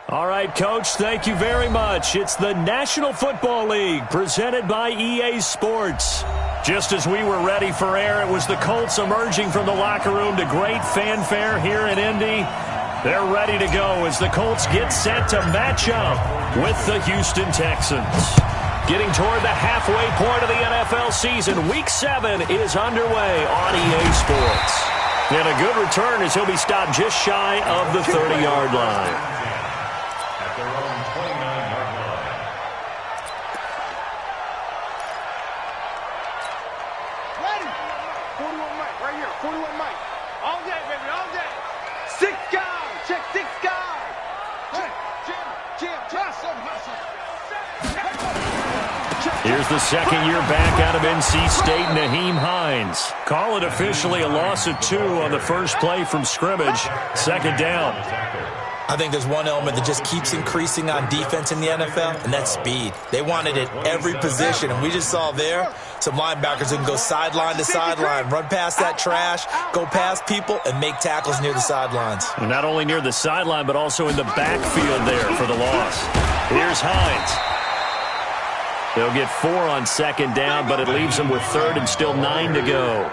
All right, Coach, thank you very much. It's the National Football League presented by EA Sports. Just as we were ready for air, it was the Colts emerging from the locker room to great fanfare here in Indy. They're ready to go as the Colts get set to match up with the Houston Texans. Getting toward the halfway point of the NFL season, Week 7 is underway on EA Sports. And a good return as he'll be stopped just shy of the 30-yard line. At their own 29-yard line. Ready? 41 Mike, right here. 41 Mike. All day, baby, all day. 6 guys. Check 6 guys. Jim. Hustle. Here's the second-year back out of NC State, Nyheim Hines. Call it officially a loss of 2 on the first play from scrimmage. Second down. I think there's one element that just keeps increasing on defense in the NFL, and that's speed. They want it at every position, and we just saw there some linebackers who can go sideline to sideline, run past that trash, go past people, and make tackles near the sidelines. And not only near the sideline, but also in the backfield there for the loss. Here's Hines. They'll get 4 on second down, but it leaves them with third and still 9 to go.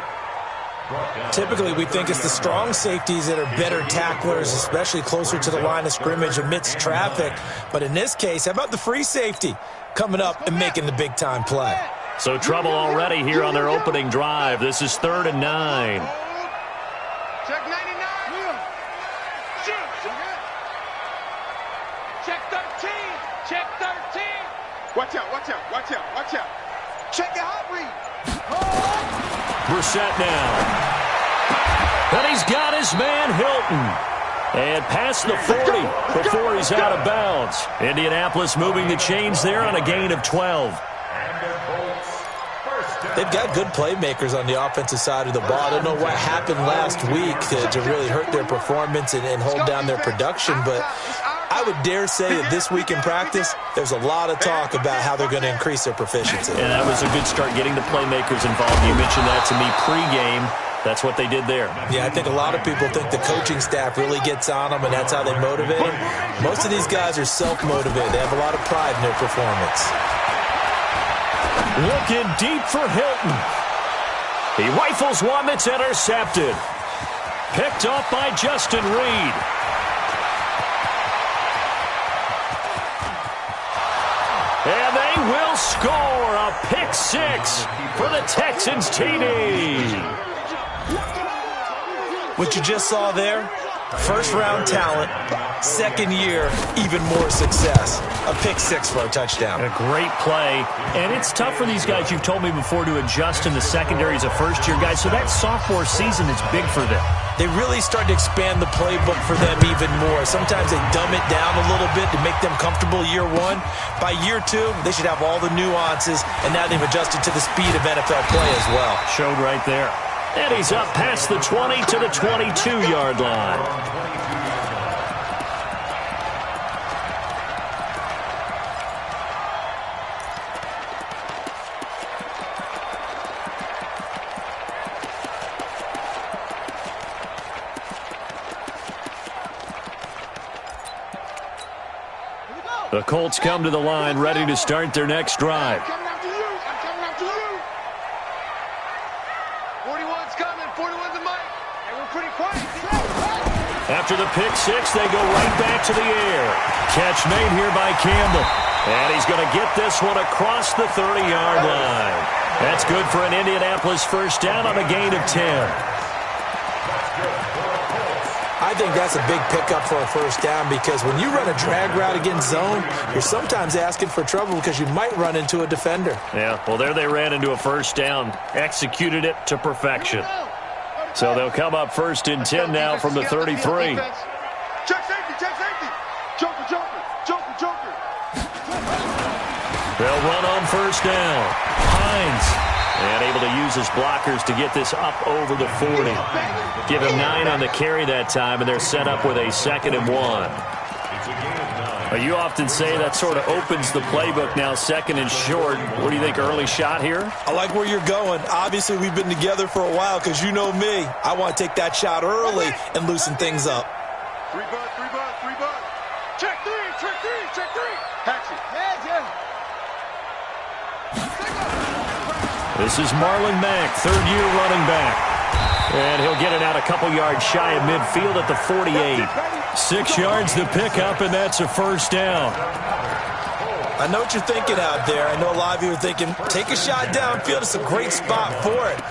Typically, we think it's the strong safeties that are better tacklers, especially closer to the line of scrimmage amidst traffic. But in this case, how about the free safety coming up and making the big-time play? So trouble already here on their opening drive. This is 3rd and 9. Check 99. Check 13. Check 13. Watch out. Check the hot read. Brissett now. And he's got his man Hilton. And past the 40 before he's out of bounds. Indianapolis moving the chains there on a gain of 12. They've got good playmakers on the offensive side of the ball. I don't know what happened last week to really hurt their performance and hold down their production, but I would dare say that this week in practice, there's a lot of talk about how they're going to increase their proficiency. And that was a good start getting the playmakers involved. You mentioned that to me pregame. That's what they did there. Yeah, I think a lot of people think the coaching staff really gets on them, and that's how they motivate them. Most of these guys are self-motivated. They have a lot of pride in their performance. Looking deep for Hilton. He rifles one that's intercepted. Picked off by Justin Reed. And they will score a pick 6 for the Texans TD. What you just saw there, first-round talent, second year, even more success. A pick 6 for a touchdown. A great play. And it's tough for these guys, you've told me before, to adjust in the secondary as a first-year guy. So that sophomore season is big for them. They really start to expand the playbook for them even more. Sometimes they dumb it down a little bit to make them comfortable year 1. By year 2, they should have all the nuances, and now they've adjusted to the speed of NFL play as well. Showed right there. And he's up past the 20 to the 22-yard line. The Colts come to the line, ready to start their next drive. I'm coming after you. 41's coming. 41's a mic. And we're pretty quiet. After the pick 6, they go right back to the air. Catch made here by Campbell. And he's going to get this one across the 30-yard line. That's good for an Indianapolis first down on a gain of 10. I think that's a big pickup for a first down because when you run a drag route against zone, you're sometimes asking for trouble because you might run into a defender. Yeah, well, there they ran into a first down, executed it to perfection. So they'll come up 1st and 10 now from the 33. Check safety. Joker. They'll run on first down. Hines. And able to use his blockers to get this up over the 40. Give him 9 on the carry that time, and they're set up with a 2nd and 1. Well, you often say that sort of opens the playbook now, 2nd and short. What do you think, early shot here? I like where you're going. Obviously, we've been together for a while because you know me. I want to take that shot early and loosen things up. 3 bud. Check 3. Check three. Patchy. Yeah. This is Marlon Mack, third-year running back. And he'll get it out a couple yards shy of midfield at the 48. 6 yards to pick up, and that's a first down. I know what you're thinking out there. I know a lot of you are thinking, take a shot downfield. It's a great spot for it.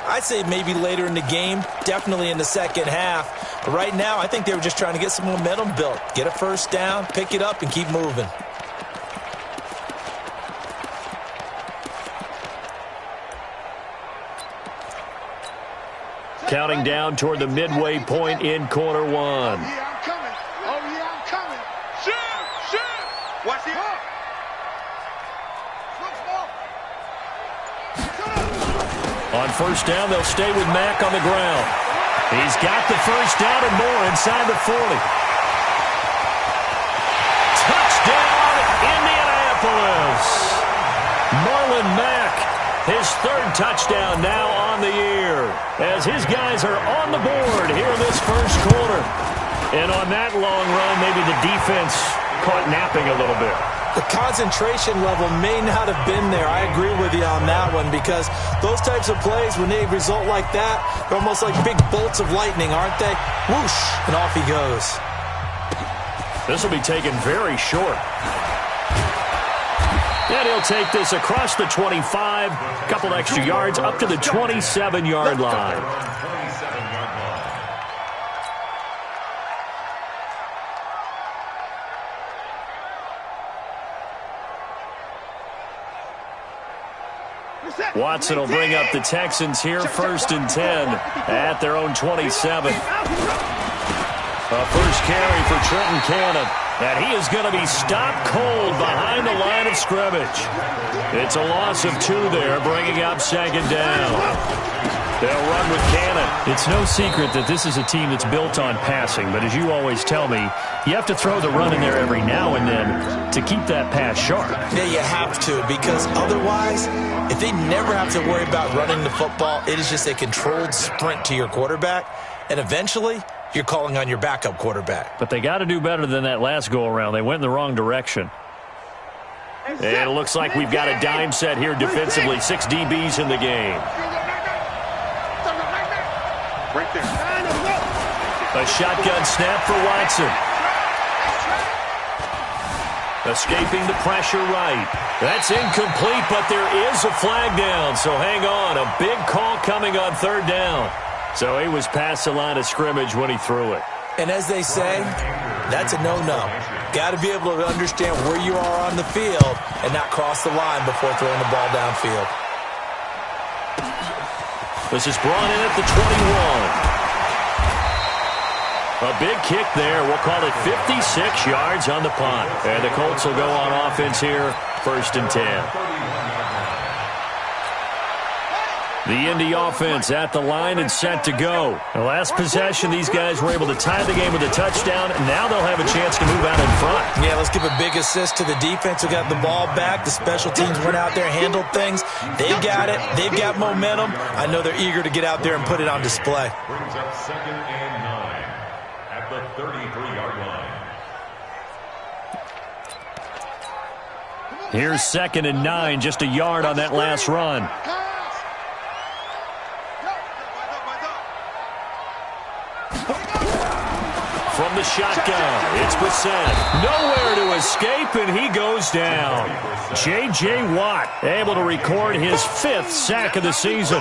I'd say maybe later in the game, definitely in the second half. But right now, I think they were just trying to get some momentum built. Get a first down, pick it up, and keep moving. Counting down toward the midway point in quarter one. Oh, yeah, I'm coming. Shoot. Watch it. On first down, they'll stay with Mack on the ground. He's got the first down and more inside the 40. Touchdown, Indianapolis. Marlon Mack, his third touchdown now on the year, as his guys are on the board here in this first quarter. And on that long run, maybe the defense caught napping a little bit. The concentration level may not have been there. I agree with you on that one, because those types of plays, when they result like that, they're almost like big bolts of lightning, aren't they? Whoosh, and off he goes. This will be taken very short. And he'll take this across the 25, a couple extra yards up to the 27-yard line. Watson will bring up the Texans here, 1st and 10 at their own 27. A first carry for Trenton Cannon, and he is going to be stopped cold behind the line of scrimmage. It's a loss of 2 there, bringing up 2nd down. They'll run with Cannon. It's no secret that this is a team that's built on passing, but as you always tell me, you have to throw the run in there every now and then to keep that pass sharp. Yeah, you have to, because otherwise, if they never have to worry about running the football, it is just a controlled sprint to your quarterback, and eventually you're calling on your backup quarterback. But they got to do better than that last go-around. They went in the wrong direction. And it looks like we've got a dime set here defensively. 6 DBs in the game. Right there. A shotgun snap for Watson. Escaping the pressure right. That's incomplete, but there is a flag down, so hang on. A big call coming on 3rd down. So he was past the line of scrimmage when he threw it. And as they say, that's a no-no. Got to be able to understand where you are on the field and not cross the line before throwing the ball downfield. This is brought in at the 21. A big kick there. We'll call it 56 yards on the punt. And the Colts will go on offense here, 1st and 10. The Indy offense at the line and set to go. The last possession, these guys were able to tie the game with a touchdown, and now they'll have a chance to move out in front. Yeah, let's give a big assist to the defense who got the ball back. The special teams went out there and handled things. They've got it. They've got momentum. I know they're eager to get out there and put it on display. Brings up 2nd and 9 at the 33-yard line. Here's 2nd and 9, just a yard on that last run. From the shotgun, it's Brissett. Nowhere to escape, and he goes down. J.J. Watt able to record his 5th sack of the season.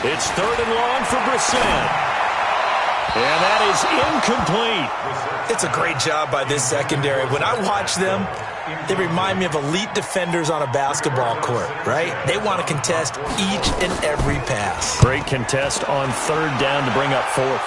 It's 3rd and long for Brissett. And that is incomplete. It's a great job by this secondary. When I watch them, they remind me of elite defenders on a basketball court, right? They want to contest each and every pass. Great contest on 3rd down to bring up 4th.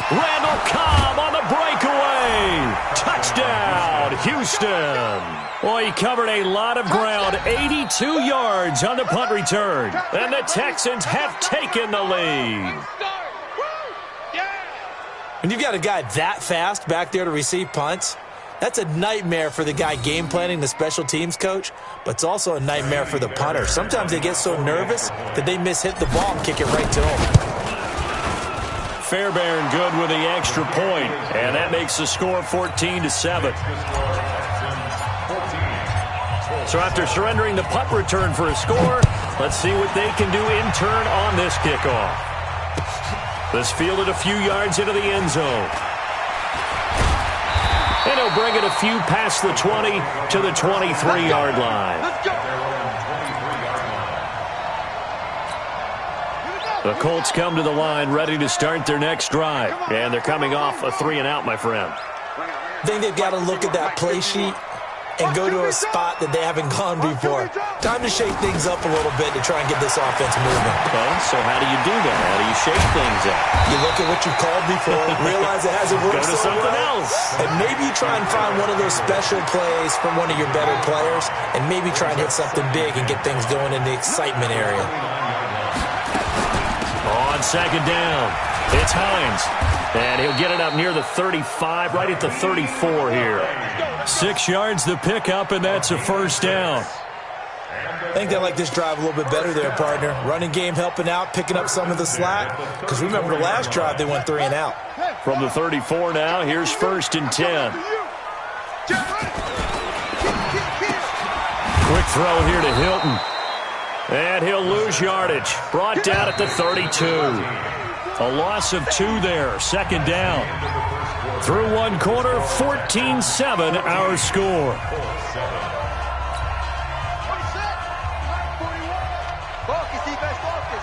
Randall Cobb on the breakaway. Touchdown, Houston. Houston. Well, he covered a lot of ground, 82 yards on the punt return. And the Texans have taken the lead. When you've got a guy that fast back there to receive punts, that's a nightmare for the guy game planning, the special teams coach, but it's also a nightmare for the punter. Sometimes they get so nervous that they hit the ball and kick it right to him. Fairbairn good with the extra point, and that makes the score 14-7. So after surrendering the punt return for a score, let's see what they can do in turn on this kickoff. This fielded a few yards into the end zone. And he'll bring it a few past the 20 to the 23-yard line. The Colts come to the line ready to start their next drive. And they're coming off a 3-and-out, my friend. I think they've got to look at that play sheet and go to a spot that they haven't gone before. Time to shake things up a little bit to try and get this offense moving. Okay, so how do you do that? How do you shake things up? You look at what you've called before, realize it hasn't worked. Go to something else. And maybe try and find one of those special plays from one of your better players, and maybe try and hit something big and get things going in the excitement area. On second down, it's Hines. And he'll get it up near the 35, right at the 34 here. 6 yards the pickup, and that's a first down. I think they like this drive a little bit better there, partner. Running game helping out, picking up some of the slack. Because remember the last drive, they went 3-and-out. From the 34 now, here's 1st and 10. Quick throw here to Hilton. And he'll lose yardage. Brought down at the 32. A loss of 2 there. Second down. Through one quarter, 14-7 our score. Focus, defense, focus.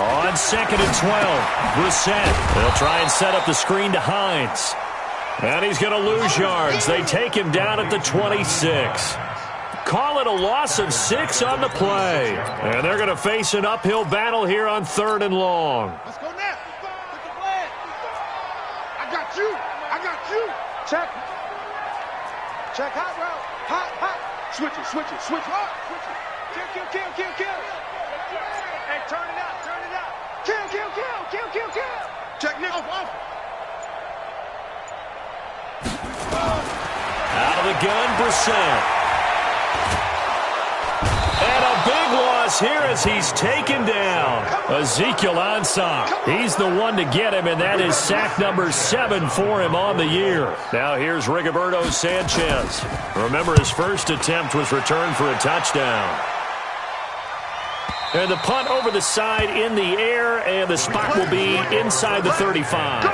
On 2nd and 12, Brissett. They'll try and set up the screen to Hines. And he's going to lose yards. They take him down at the 26. Call it a loss of 6 on the play. And they're going to face an uphill battle here on 3rd and long. Let's go now. Put the flag. I got you. I got you. Check. Check hot route. Hot. Switch it. Switch it. Switch it. Kill. Hey, turn it out. Kill. Check now. Off. Out of the gun, Brissett. And a big loss here as he's taken down. Ezekiel Ansah. He's the one to get him, and that is sack number 7 for him on the year. Now here's Rigoberto Sanchez. Remember, his first attempt was returned for a touchdown. And the punt over the side in the air, and the spot will be inside the 35.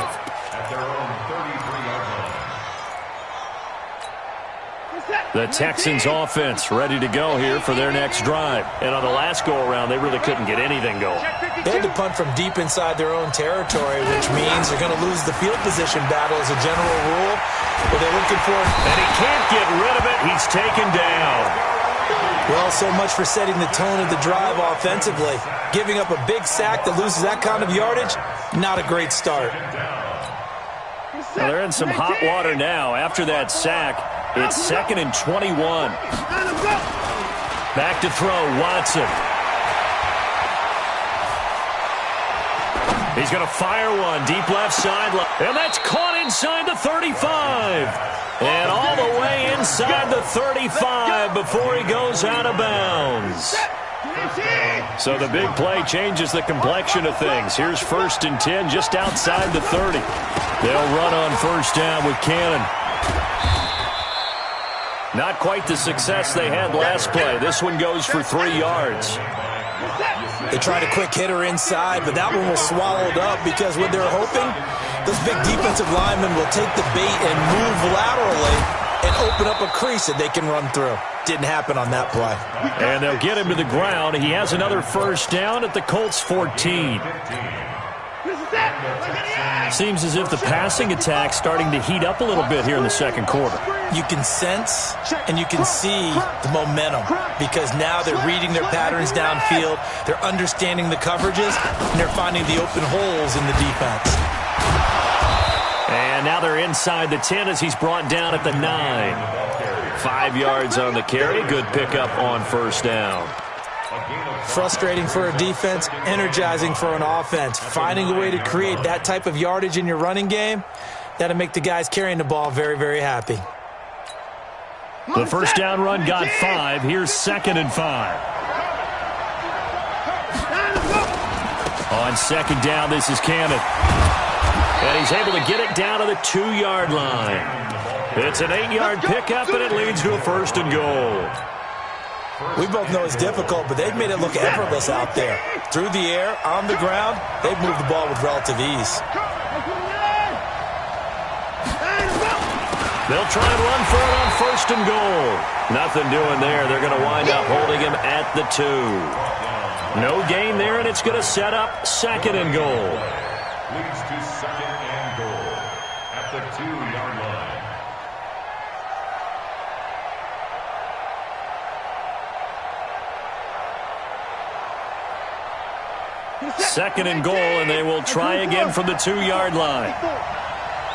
The Texans offense ready to go here for their next drive. And on the last go-around, they really couldn't get anything going. They had to punt from deep inside their own territory, which means they're going to lose the field position battle as a general rule. But they're looking for it. And he can't get rid of it. He's taken down. Well, so much for setting the tone of the drive offensively. Giving up a big sack that loses that kind of yardage, not a great start. Well, they're in some hot water now after that sack. It's 2nd and 21. Back to throw, Watson. He's going to fire one deep left sideline. And that's caught inside the 35. And all the way inside the 35 before he goes out of bounds. So the big play changes the complexion of things. Here's 1st and 10 just outside the 30. They'll run on first down with Cannon. Not quite the success they had last play. This one goes for 3 yards. They tried a quick hitter inside, but that one was swallowed up because what they're hoping, those big defensive linemen will take the bait and move laterally and open up a crease that they can run through. Didn't happen on that play. And they'll get him to the ground. He has another first down at the Colts 14. Seems as if the passing attack's starting to heat up a little bit here in the second quarter. You can sense and you can see the momentum because now they're reading their patterns downfield, they're understanding the coverages, and they're finding the open holes in the defense. And now they're inside the 10 as he's brought down at the 9. 5 yards on the carry. Good pickup on first down. Frustrating for a defense, energizing for an offense. Finding a way to create that type of yardage in your running game, that'll make the guys carrying the ball very, very happy. The first down run got 5. Here's 2nd and 5. On 2nd down, this is Cannon. And he's able to get it down to the 2-yard line. It's an 8-yard pickup, and it leads to a 1st and goal. We both know it's difficult, but they've made it look effortless out there. Through the air, on the ground, they've moved the ball with relative ease. They'll try and run for it on 1st and goal. Nothing doing there. They're going to wind up holding him at the 2. No gain there, and it's going to set up 2nd and goal. Leads to 2nd and goal at the 2-yard line. 2nd and goal, and they will try again from the 2-yard line.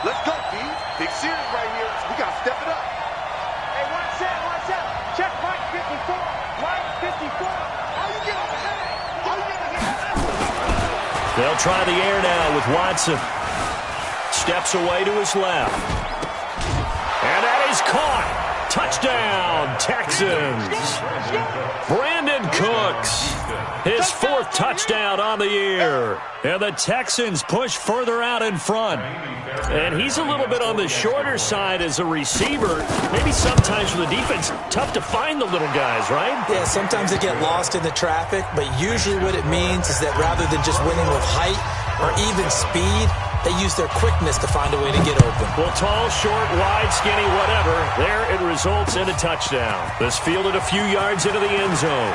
Let's go, D. Big series right here. We got to step it up. Hey, watch out. Check right 54. Right 54. How you get over here? They'll try the air now with Watson. Steps away to his left. And that is caught. Touchdown, Texans. Brandon Cooks. His 4th touchdown on the year. And the Texans push further out in front. And he's a little bit on the shorter side as a receiver. Maybe sometimes for the defense, tough to find the little guys, right? Yeah, sometimes they get lost in the traffic, but usually what it means is that rather than just winning with height or even speed, they use their quickness to find a way to get open. Well, tall, short, wide, skinny, whatever. There it results in a touchdown. This fielded a few yards into the end zone.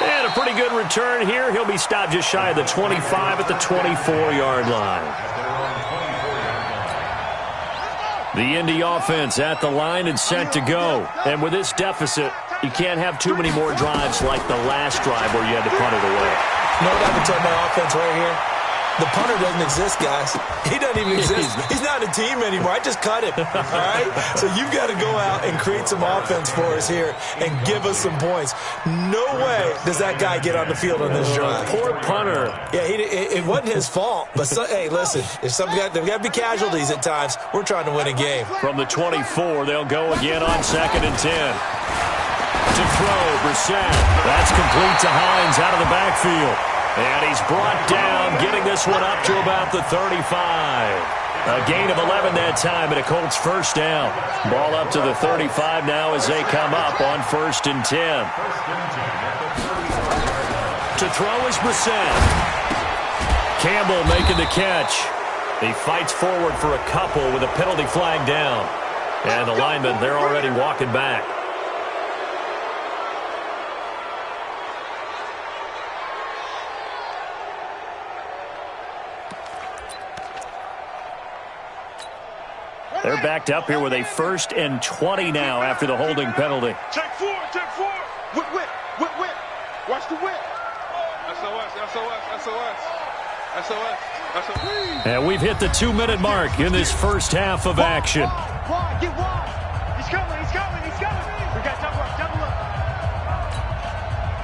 And a pretty good return here. He'll be stopped just shy of the 25 at the 24-yard line. The Indy offense at the line and set to go. And with this deficit, you can't have too many more drives like the last drive where you had to punt it away. You know what I would tell my offense right here? The punter doesn't exist, guys. He doesn't even exist. He's not a team anymore. I just cut him, all right? So you've got to go out and create some offense for us here and give us some points. No way does that guy get on the field on this drive. Poor punter. Yeah, it wasn't his fault. But, hey, listen, if there's got to be casualties at times. We're trying to win a game. From the 24, they'll go again on 2nd and 10. To throw, Brissett. That's complete to Hines out of the backfield. And he's brought down, getting this one up to about the 35. A gain of 11 that time, and a Colts first down. Ball up to the 35 now as they come up on 1st and 10. To throw is Brissett. Campbell making the catch. He fights forward for a couple with a penalty flag down. And the linemen, they're already walking back. They're backed up here with a 1st and 20 now after the holding penalty. Check forward. Whip. Watch the whip. SOS. And we've hit the 2-minute mark in this first half of action. Get wide. He's coming. We got double up.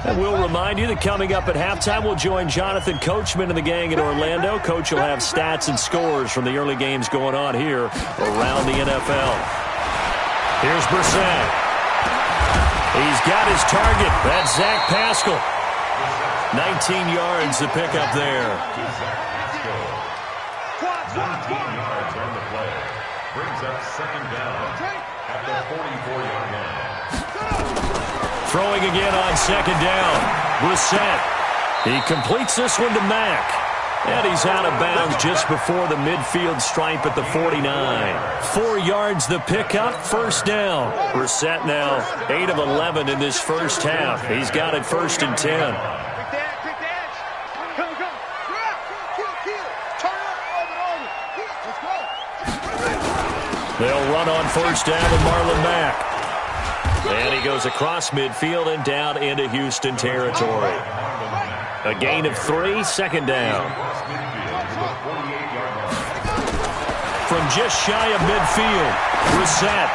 And we'll remind you that coming up at halftime, we'll join Jonathan Coachman and the gang in Orlando. Coach will have stats and scores from the early games going on here around the NFL. Here's Brissett. He's got his target. That's Zach Pascal. 19 yards to pick up there. 19 yards on the play. Brings up 2nd down at the 44-yard line. Throwing again on 2nd down. Brissett. He completes this one to Mack. And he's out of bounds just before the midfield stripe at the 49. 4 yards the pickup, first down. Brissett now 8 of 11 in this first half. He's got it 1st and 10. run on first down with Marlon Mack. And he goes across midfield and down into Houston territory. A gain of 3, second down. From just shy of midfield, Brissett.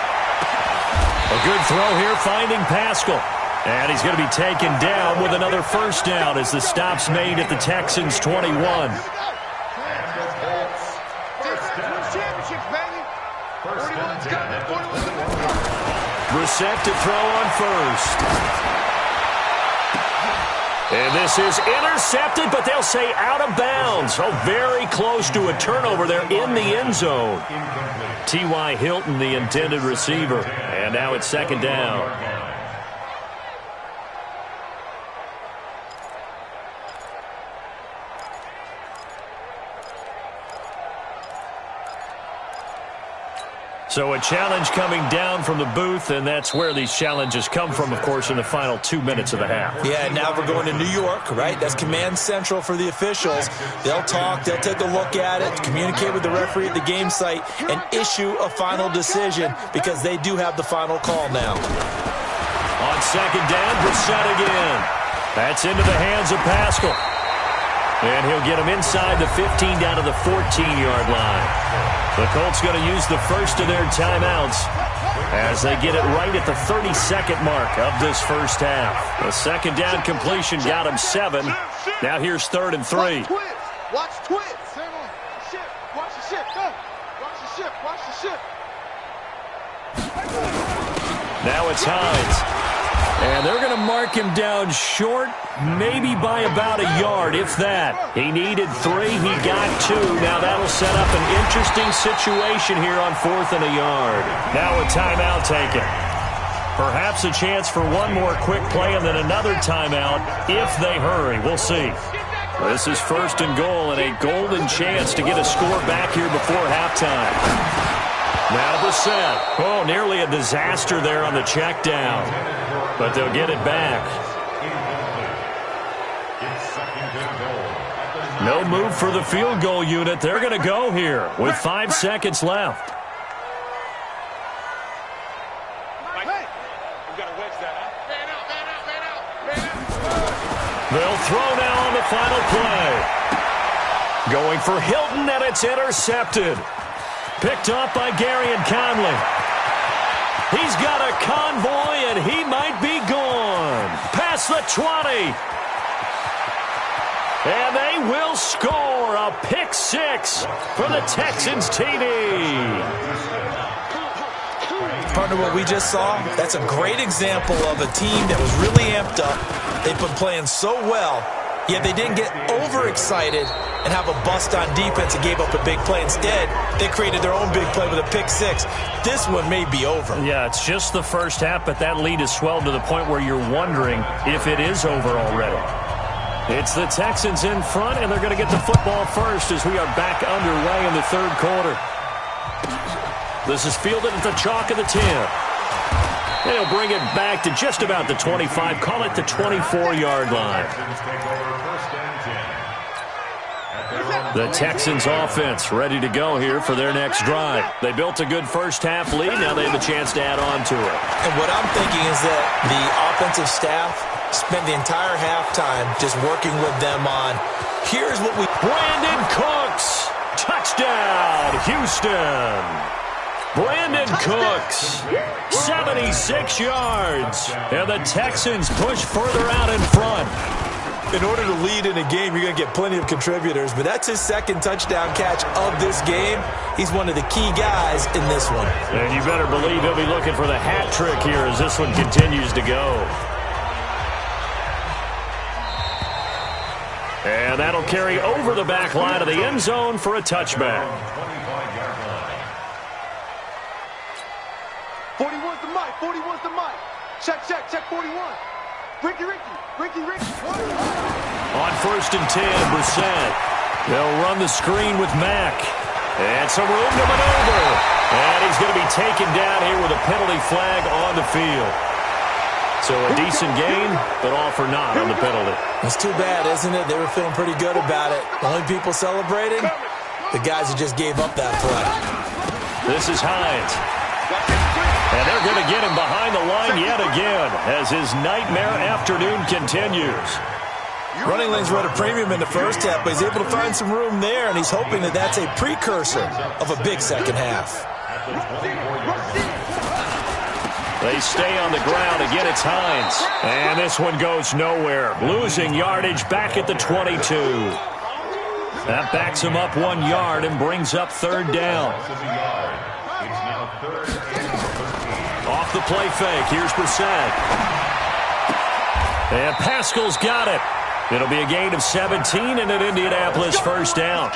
A good throw here, finding Pascal. And he's going to be taken down with another first down as the stop's made at the Texans' 21. Brissett to throw on first. And this is intercepted, but they'll say out of bounds. Oh, very close to a turnover there in the end zone. T.Y. Hilton, the intended receiver. And now it's second down. So a challenge coming down from the booth, and that's where these challenges come from, of course, in the final 2 minutes of the half. Yeah, now we're going to New York, right? That's command central for the officials. They'll talk, they'll take a look at it, communicate with the referee at the game site, and issue a final decision because they do have the final call now. On second down, Brissett again. That's into the hands of Pascal. And he'll get him inside the 15 down to the 14-yard line. The Colts going to use the first of their timeouts as they get it right at the 32nd mark of this first half. The second down completion got him 7. Now here's 3rd and 3. Watch twist. Watch the ship. Go. Watch the ship. Watch the ship. Now it's Hines. And they're going to mark him down short, maybe by about a yard, if that. He needed 3, he got 2. Now that'll set up an interesting situation here on 4th and a yard. Now a timeout taken. Perhaps a chance for one more quick play and then another timeout if they hurry. We'll see. This is 1st and goal and a golden chance to get a score back here before halftime. Now Brissett. Oh, nearly a disaster there on the check down. But they'll get it back. No move for the field goal unit. They're going to go here with 5 seconds left. They'll throw now on the final play. Going for Hilton, and it's intercepted. Picked off by Gary and Conley. He's got a convoy, and he might be gone. Past the 20. And they will score a pick 6 for the Texans TD. Partner, what we just saw, that's a great example of a team that was really amped up. They've been playing so well, yet they didn't get overexcited and have a bust on defense and gave up a big play. Instead, they created their own big play with a pick 6. This one may be over. Yeah, it's just the first half, but that lead has swelled to the point where you're wondering if it is over already. It's the Texans in front, and they're going to get the football first as we are back underway in the 3rd quarter. This is fielded at the chalk of the 10. They'll bring it back to just about the 25, call it the 24-yard line. The Texans offense ready to go here for their next drive. They built a good first half lead. Now they have a chance to add on to it. And what I'm thinking is that the offensive staff spent the entire halftime just working with them on, here's what we... Brandon Cooks, touchdown, Houston. Brandon Cooks, 76 yards. And the Texans push further out in front. In order to lead in a game, you're going to get plenty of contributors, but that's his 2nd touchdown catch of this game. He's one of the key guys in this one. And you better believe he'll be looking for the hat trick here as this one continues to go. And that'll carry over the back line of the end zone for a touchback. 41's the mic. 41's the mic. Check 41. Ricky. On 1st and 10, Brissett. They'll run the screen with Mack. And some room to maneuver. And he's going to be taken down here with a penalty flag on the field. So a decent gain, but all for naught on the penalty. It's too bad, isn't it? They were feeling pretty good about it. The only people celebrating, the guys who just gave up that play. This is Hines. And they're going to get him behind the line yet again as his nightmare afternoon continues. Running lanes were at a premium in the first half, but he's able to find some room there, and he's hoping that that's a precursor of a big second half. They stay on the ground. Again, it's Hines. And this one goes nowhere. Losing yardage back at the 22. That backs him up 1 yard and brings up third down. Off the play fake. Here's Brissett. And Pascal's got it. It'll be a gain of 17 and an Indianapolis first down.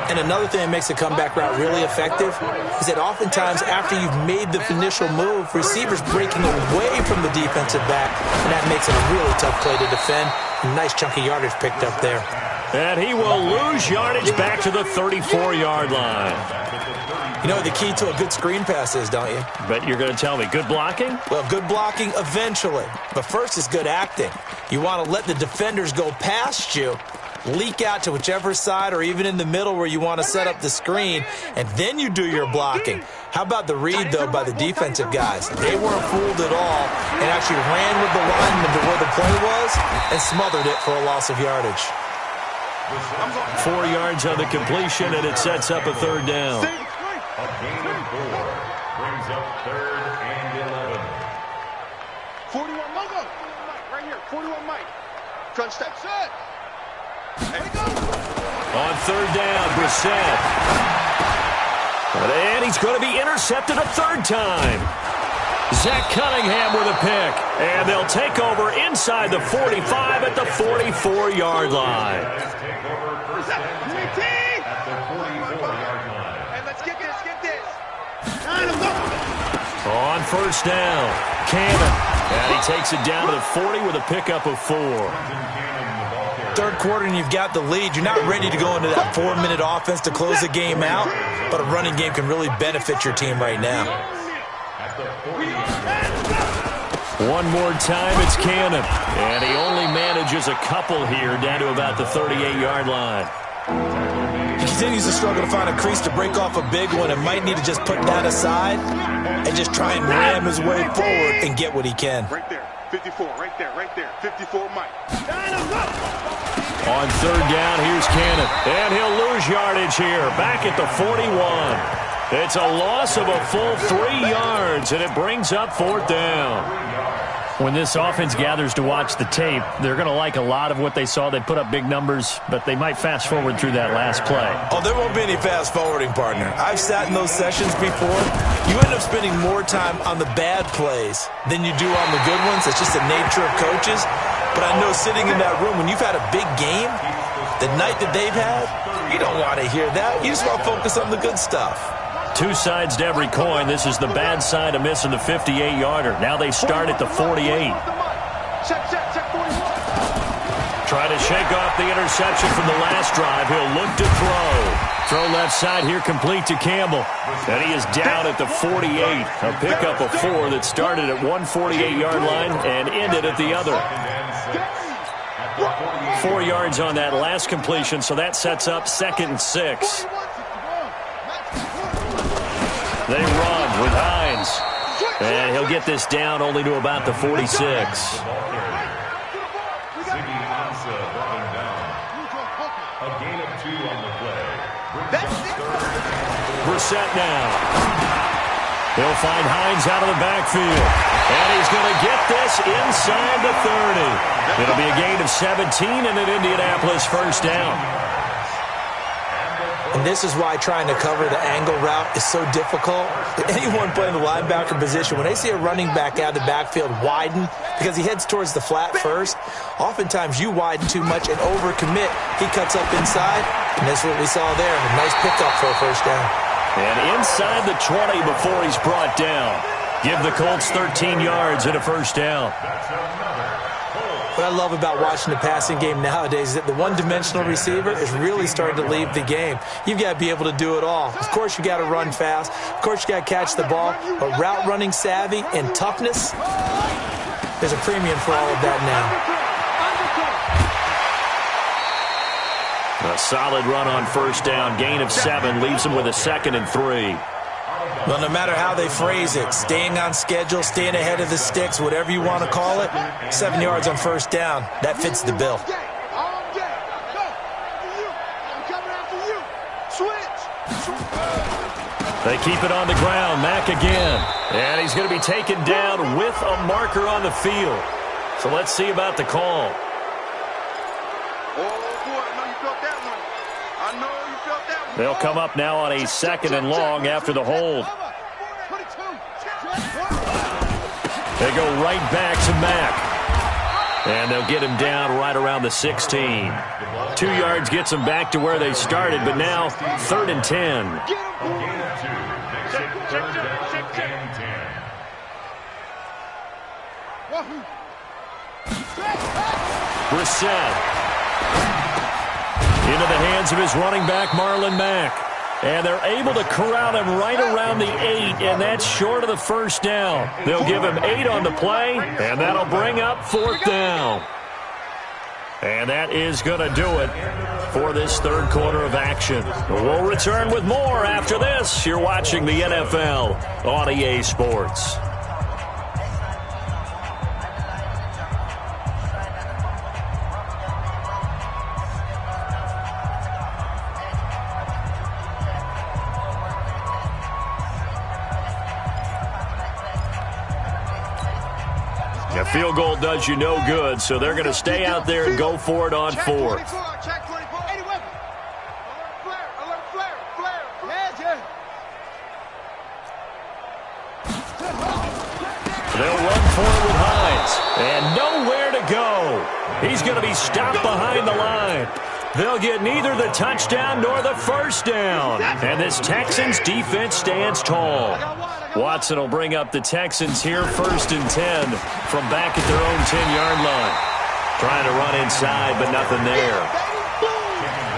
And another thing that makes the comeback route really effective is that oftentimes after you've made the initial move, receivers breaking away from the defensive back, and that makes it a really tough play to defend. A nice chunk of yardage picked up there. And he will lose yardage back to the 34-yard line. You know what the key to a good screen pass is, don't you? Bet you're going to tell me. Good blocking? Well, good blocking eventually. But first is good acting. You want to let the defenders go past you, leak out to whichever side or even in the middle where you want to set up the screen, and then you do your blocking. How about the read, though, by the defensive guys? They weren't fooled at all and actually ran with the lineman to where the play was and smothered it for a loss of yardage. 4 yards on the completion, and it sets up a third down. A gain of 4 brings up third and 11. 41 logo. Right here, 41 Mike. Crunch step set. There we go. On third down, Brissett. And he's going to be intercepted a third time. Zach Cunningham with a pick. And they'll take over inside the 45 at the 44-yard line. At the 44-yard line. Hey, let's get this. On first down, Cannon. And he takes it down to the 40 with a pickup of 4. Third quarter and you've got the lead. You're not ready to go into that 4-minute offense to close the game out, but a running game can really benefit your team right now. One more time, it's Cannon. And he only manages a couple here down to about the 38-yard line. He continues to struggle to find a crease to break off a big one and might need to just put that aside and just try and ram his way forward and get what he can. Right there, 54, right there. 54 Mike. On third down, here's Cannon. And he'll lose yardage here, back at the 41. It's a loss of a full 3 yards, and it brings up fourth down. When this offense gathers to watch the tape, they're going to like a lot of what they saw. They put up big numbers, but they might fast forward through that last play. Oh, there won't be any fast forwarding, partner. I've sat in those sessions before. You end up spending more time on the bad plays than you do on the good ones. It's just the nature of coaches. But I know sitting in that room, when you've had a big game, the night that they've had, you don't want to hear that. You just want to focus on the good stuff. Two sides to every coin. This is the bad side of missing the 58-yarder. Now they start at the 48. Try to shake off the interception from the last drive. He'll look to throw. Throw left side here, complete to Campbell. And he is down at the 48. A pickup of 4 that started at one 48-yard line and ended at the other. 4 yards on that last completion, so that sets up 2nd and 6. They run with Hines. And he'll get this down only to about the 46. Brissett now. He'll find Hines out of the backfield. And he's going to get this inside the 30. It'll be a gain of 17 and an Indianapolis first down. And this is why trying to cover the angle route is so difficult. Anyone playing the linebacker position, when they see a running back out of the backfield widen because he heads towards the flat first, oftentimes you widen too much and overcommit. He cuts up inside, and that's what we saw there. A nice pickup for a first down. And inside the 20 before he's brought down. Give the Colts 13 yards and a first down. What I love about watching the passing game nowadays is that the one-dimensional receiver is really starting to leave the game. You've got to be able to do it all. Of course, you got to run fast. Of course, you got to catch the ball. But route running savvy and toughness, there's a premium for all of that now. A solid run on first down. Gain of 7 leaves him with a 2nd and 3. Well, no matter how they phrase it, staying on schedule, staying ahead of the sticks, whatever you want to call it, 7 yards on first down, that fits the bill. They keep it on the ground. Mack again. And he's going to be taken down with a marker on the field. So let's see about the call. They'll come up now on a 2nd and long after the hold. They go right back to Mack. And they'll get him down right around the 16. 2 yards gets them back to where they started, but now 3rd and 10. Brissett. Into the hands of his running back, Marlon Mack. And they're able to corral him right around the 8, and that's short of the first down. They'll give him 8 on the play, and that'll bring up 4th down. And that is going to do it for this 3rd quarter of action. We'll return with more after this. You're watching the NFL on EA Sports. A field goal does you no good, so they're going to stay out there and go for it on 4th. They'll run for it with Hines, and nowhere to go. He's going to be stopped behind the line. They'll get neither the touchdown nor the first down, and this Texans defense stands tall. Watson will bring up the Texans here, 1st and 10 from back at their own 10-yard line. Trying to run inside, but nothing there.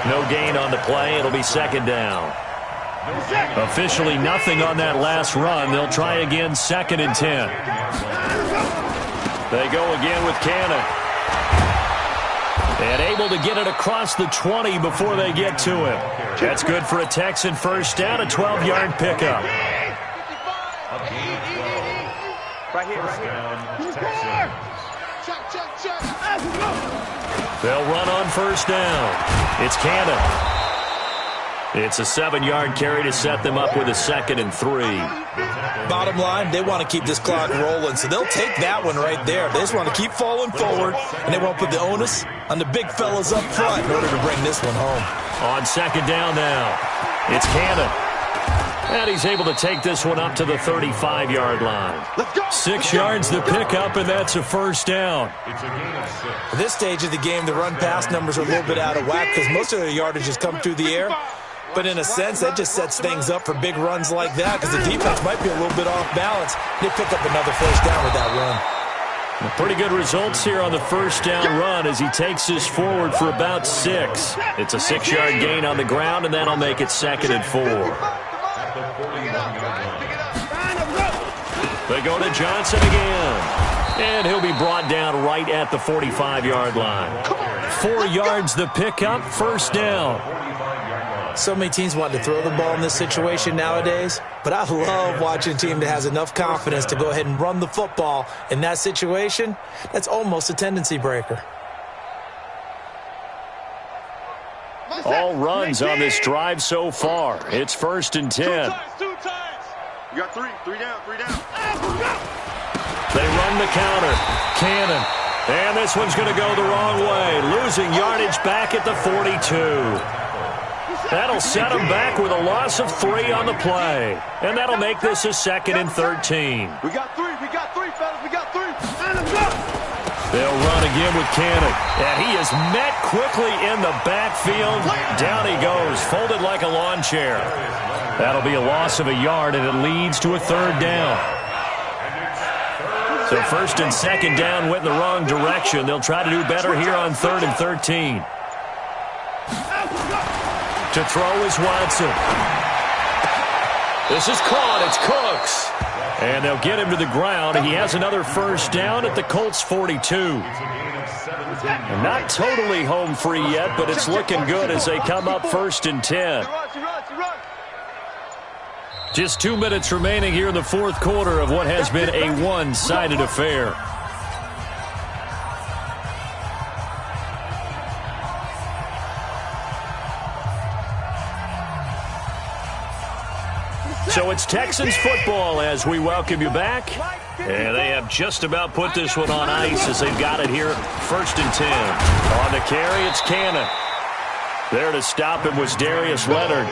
No gain on the play. It'll be 2nd down. Officially nothing on that last run. They'll try again, 2nd and 10. They go again with Cannon. And able to get it across the 20 before they get to him. That's good for a Texan first down, a 12-yard pickup. Right here. They'll run on first down. It's Cannon. It's a 7-yard carry to set them up with a 2nd and 3. Bottom line, they want to keep this clock rolling, so they'll take that one right there. They just want to keep falling forward, and they won't put the onus on the big fellas up front in order to bring this one home. On 2nd down now, it's Cannon. And he's able to take this one up to the 35-yard line. 6 yards the pickup, and that's a first down. At this stage of the game, the run-pass numbers are a little bit out of whack because most of the yardage has come through the air. But in a sense, that just sets things up for big runs like that because the defense might be a little bit off balance. They pick up another first down with that run. Pretty good results here on the first down run as he takes this forward for about 6. It's a 6-yard gain on the ground, and that'll make it 2nd and 4. They go to Johnson again. And he'll be brought down right at the 45-yard line. 4 yards the pickup, first down. So many teams want to throw the ball in this situation nowadays, but I love watching a team that has enough confidence to go ahead and run the football. In that situation, that's almost a tendency breaker. All runs on this drive so far. It's 1st and 10. Two times. You got 3 down. They run the counter. Cannon. And this one's going to go the wrong way. Losing yardage back at the 42. That'll set them back with a loss of 3 on the play. And that'll make this a 2nd and 13. We got 3, fellas. We got 3. They'll run again with Cannon. And he is met quickly in the backfield. Down he goes, folded like a lawn chair. That'll be a loss of a yard, and it leads to a 3rd down. So 1st and 2nd down went in the wrong direction. They'll try to do better here on 3rd and 13. To throw is Watson. This is caught. It's Cooks. And they'll get him to the ground. He has another first down at the Colts 42. And not totally home free yet, but it's looking good as they come up 1st and 10. Just 2 minutes remaining here in the fourth quarter of what has been a one-sided affair. So it's Texans football as we welcome you back. And they have just about put this one on ice as they've got it here, 1st and 10. On the carry, it's Cannon. There to stop him was Darius Leonard.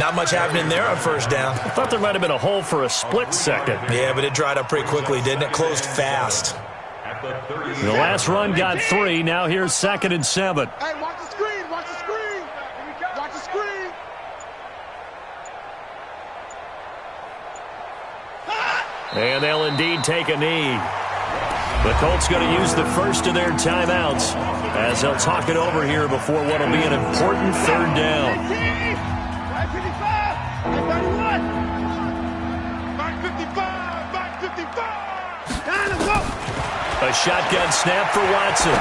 Not much happening there on 1st down. I thought there might have been a hole for a split second. Yeah, but it dried up pretty quickly, didn't it? Closed fast. The last run got 3. Now here's 2nd and 7. Hey, watch the screen. Watch the screen. Watch the screen. And they'll indeed take a knee. The Colts going to use the first of their timeouts as they'll talk it over here before what will be an important 3rd down. 55. A shotgun snap for Watson.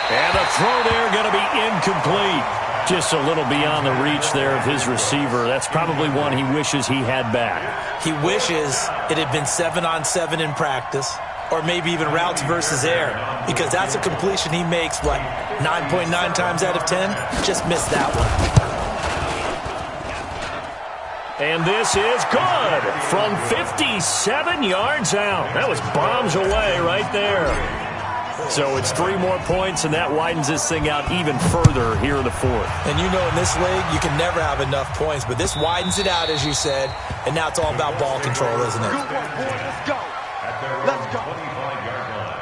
And the throw there going to be incomplete. Just a little beyond the reach there of his receiver. That's probably one he wishes he had back. He wishes it had been 7-on-7 in practice, or maybe even routes versus air, because that's a completion he makes, what, 9.9 times out of 10? Just missed that one. And this is good from 57 yards out. That was bombs away right there. So it's 3 more points, and that widens this thing out even further here in the 4th. And you know in this league, you can never have enough points, but this widens it out, as you said, and now it's all about ball control, isn't it? Good one, boys. Let's go. Let's go. 25-yard line.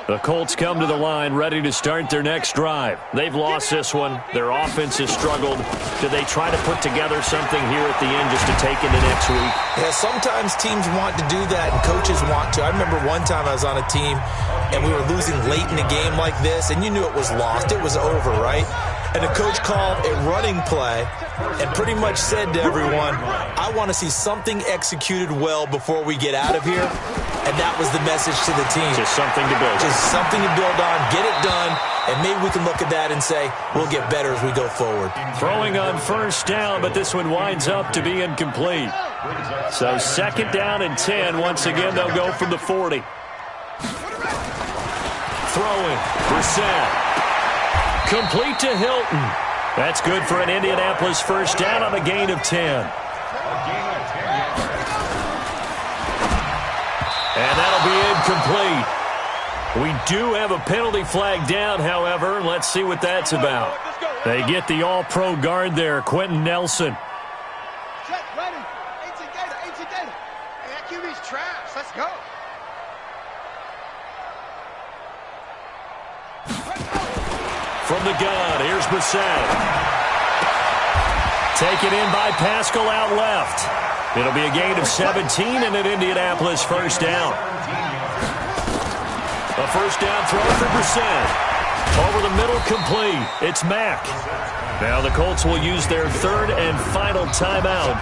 The Colts come to the line ready to start their next drive. They've lost this one. Their offense has struggled. Do they try to put together something here at the end just to take into next week? Yeah, sometimes teams want to do that and coaches want to. I remember one time I was on a team and we were losing late in a game like this, and you knew it was lost. It was over, right? And the coach called a running play and pretty much said to everyone, I want to see something executed well before we get out of here. And that was the message to the team. Just something to build on. Just something to build on, get it done, and maybe we can look at that and say, we'll get better as we go forward. Throwing on 1st down, but this one winds up to be incomplete. So 2nd down and 10. Once again, they'll go from the 40. Throwing. Brissett. Complete to Hilton. That's good for an Indianapolis 1st down on a gain of 10. And that'll be incomplete. We do have a penalty flag down, however. Let's see what that's about. They get the all-pro guard there, Quentin Nelson. Check, ready. 18 Gator, 18 Gator. Hey, that QB's trash. Let's go. From the gun, here's Brissett. Taken in by Pascal out left. It'll be a gain of 17 and an Indianapolis 1st down. A 1st down throw for Brissett. Over the middle, complete. It's Mack. Now the Colts will use their 3rd and final timeout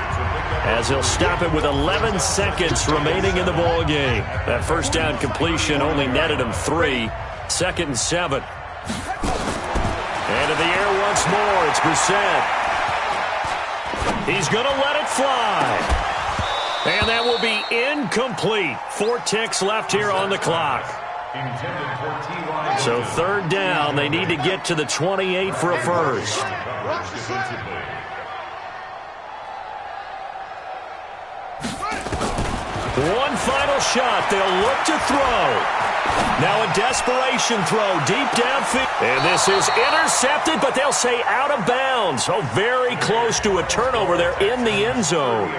as they'll stop it with 11 seconds remaining in the ball game. That 1st down completion only netted him 3. 2nd and 7. And in the air once more, it's Brissett. He's going to let it fly. And that will be incomplete. 4 ticks left here on the clock. So 3rd down, they need to get to the 28 for a first. One final shot. They'll look to throw. Now a desperation throw deep downfield. And this is intercepted, but they'll say out of bounds. Oh, very close to a turnover there in the end zone.